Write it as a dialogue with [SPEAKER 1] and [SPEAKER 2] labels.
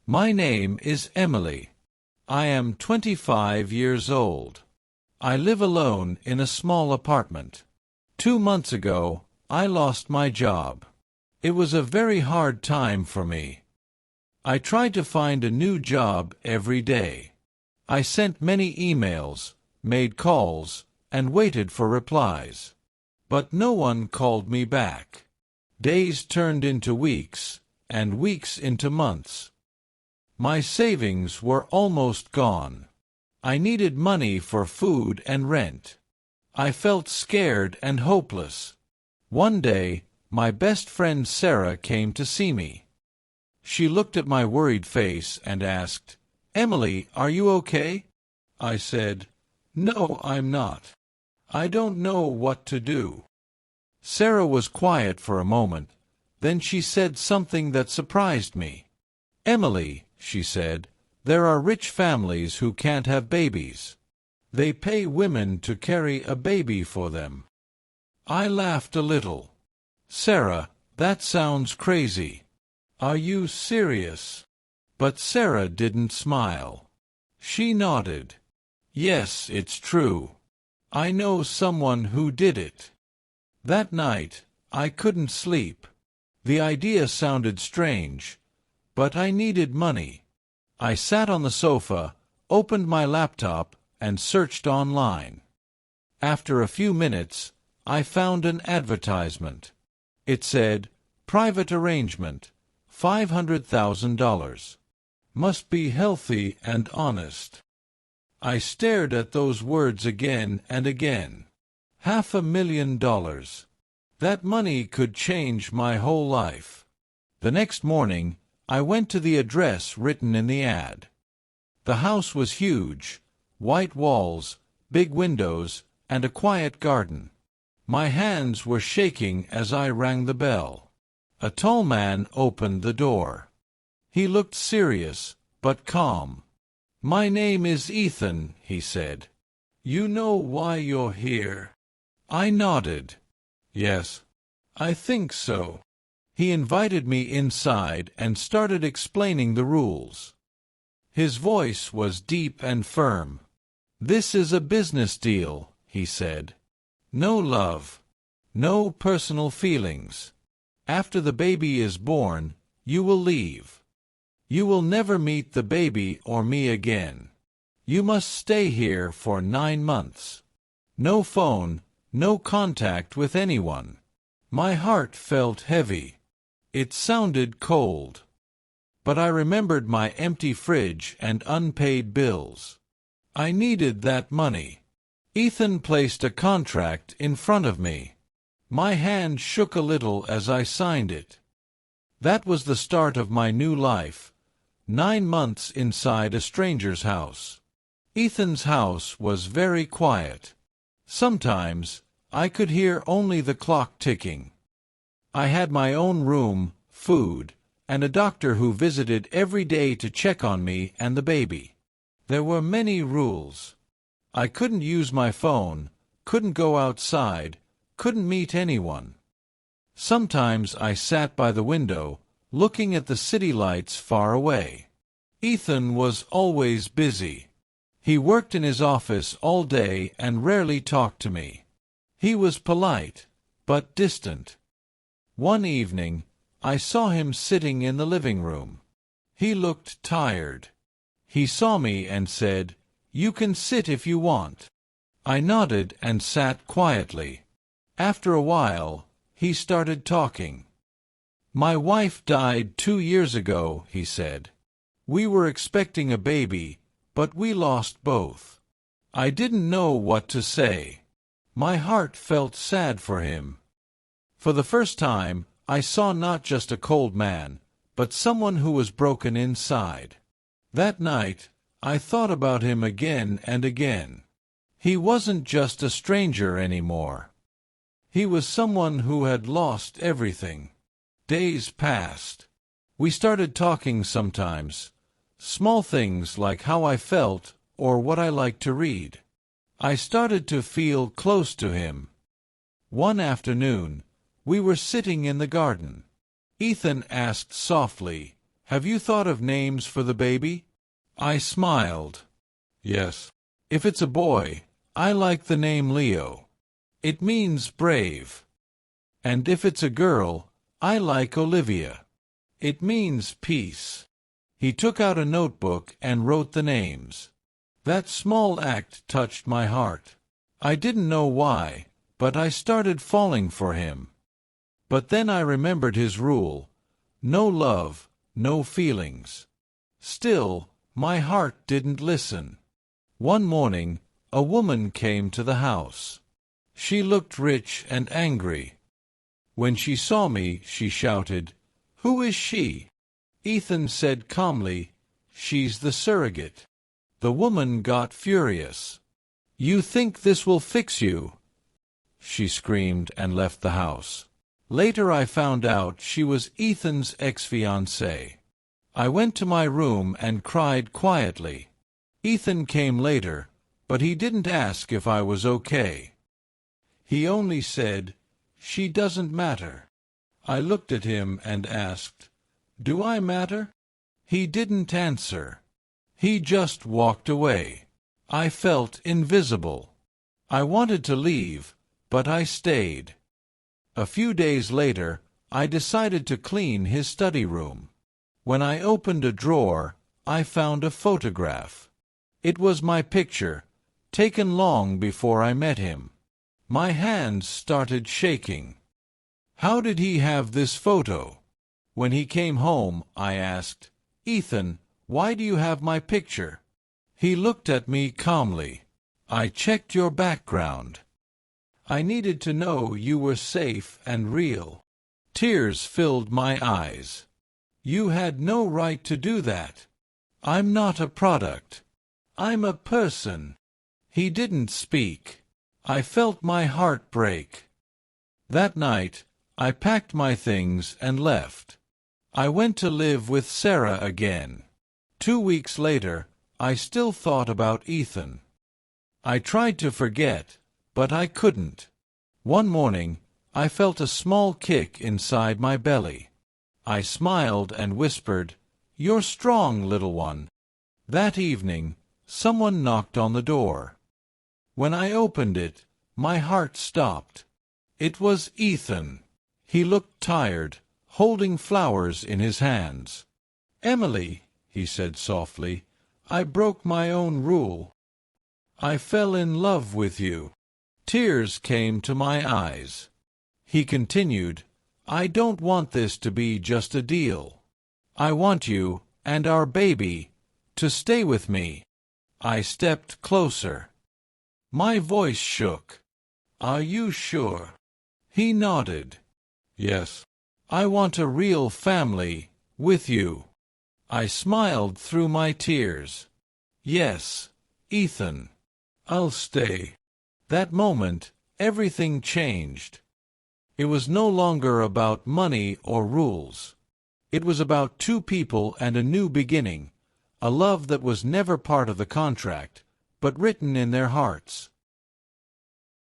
[SPEAKER 1] My name is Emily. I am 25 years old. I live alone in a small apartment. 2 months ago, I lost my job. It was a very hard time for me. I tried to find a new job every day. I sent many emails, made calls, and waited for replies. But no one called me back. Days turned into weeks, and weeks into months. My savings were almost gone. I needed money for food and rent. I felt scared and hopeless. One day, my best friend Sarah came to see me. She looked at my worried face and asked, "Emily, are you okay?" I said, "No, I'm not. I don't know what to do." Sarah was quiet for a moment. Then she said something that surprised me. "Emily," she said, "there are rich families who can't have babies. They pay women to carry a baby for them." I laughed a little. "Sarah, that sounds crazy. Are you serious?" But Sarah didn't smile. She nodded. "Yes, it's true. I know someone who did it." That night, I couldn't sleep. The idea sounded strange, but I needed money. I sat on the sofa, opened my laptop, and searched online. After a few minutes, I found an advertisement. It said, "Private arrangement, $500,000. Must be healthy and honest." I stared at those words again and again. $500,000. That money could change my whole life. The next morning, I went to the address written in the ad. The house was huge, white walls, big windows, and a quiet garden. My hands were shaking as I rang the bell. A tall man opened the door. He looked serious, but calm. "My name is Ethan," he said. "You know why you're here?" I nodded. "Yes, I think so." He invited me inside and started explaining the rules. His voice was deep and firm. "This is a business deal," he said. "No love. No personal feelings. After the baby is born, you will leave. You will never meet the baby or me again. You must stay here for 9 months. No phone, no contact with anyone." My heart felt heavy. It sounded cold. But I remembered my empty fridge and unpaid bills. I needed that money. Ethan placed a contract in front of me. My hand shook a little as I signed it. That was the start of my new life. 9 months inside a stranger's house. Ethan's house was very quiet. Sometimes, I could hear only the clock ticking. I had my own room, food, and a doctor who visited every day to check on me and the baby. There were many rules. I couldn't use my phone, couldn't go outside, couldn't meet anyone. Sometimes I sat by the window, looking at the city lights far away. Ethan was always busy. He worked in his office all day and rarely talked to me. He was polite, but distant. One evening, I saw him sitting in the living room. He looked tired. He saw me and said, "You can sit if you want." I nodded and sat quietly. After a while, he started talking. "My wife died 2 years ago," he said. "We were expecting a baby, but we lost both." I didn't know what to say. My heart felt sad for him. For the first time, I saw not just a cold man, but someone who was broken inside. That night, I thought about him again and again. He wasn't just a stranger anymore. He was someone who had lost everything. Days passed. We started talking sometimes. Small things like how I felt or what I liked to read. I started to feel close to him. One afternoon, we were sitting in the garden. Ethan asked softly, Have you thought of names for the baby? I smiled. Yes. If it's a boy, I like the name Leo. It means brave. And if it's a girl, I like Olivia. It means peace. He took out a notebook and wrote the names. That small act touched my heart. I didn't know why, but I started falling for him. But then I remembered his rule: no love, no feelings. Still, my heart didn't listen. One morning, a woman came to the house. She looked rich and angry. When she saw me, she shouted, "Who is she?" Ethan said calmly, "She's the surrogate." The woman got furious. "You think this will fix you?" she screamed and left the house. Later I found out she was Ethan's ex-fiancée. I went to my room and cried quietly. Ethan came later, but he didn't ask if I was okay. He only said, "She doesn't matter." I looked at him and asked, "Do I matter?" He didn't answer. He just walked away. I felt invisible. I wanted to leave, but I stayed. A few days later, I decided to clean his study room. When I opened a drawer, I found a photograph. It was my picture, taken long before I met him. My hands started shaking. How did he have this photo? When he came home, I asked, "Ethan, why do you have my picture?" He looked at me calmly. "I checked your background. I needed to know you were safe and real." Tears filled my eyes. "You had no right to do that. I'm not a product. I'm a person." He didn't speak. I felt my heart break. That night, I packed my things and left. I went to live with Sarah again. 2 weeks later, I still thought about Ethan. I tried to forget, but I couldn't. One morning, I felt a small kick inside my belly. I smiled and whispered, "You're strong, little one." That evening, someone knocked on the door. When I opened it, my heart stopped. It was Ethan. He looked tired, holding flowers in his hands. "Emily," he said softly, "I broke my own rule. I fell in love with you." Tears came to my eyes. He continued, "I don't want this to be just a deal. I want you, and our baby, to stay with me." I stepped closer. My voice shook. "Are you sure?" He nodded. "Yes. I want a real family, with you." I smiled through my tears. "Yes, Ethan. I'll stay." That moment, everything changed. It was no longer about money or rules. It was about two people and a new beginning, a love that was never part of the contract, but written in their hearts.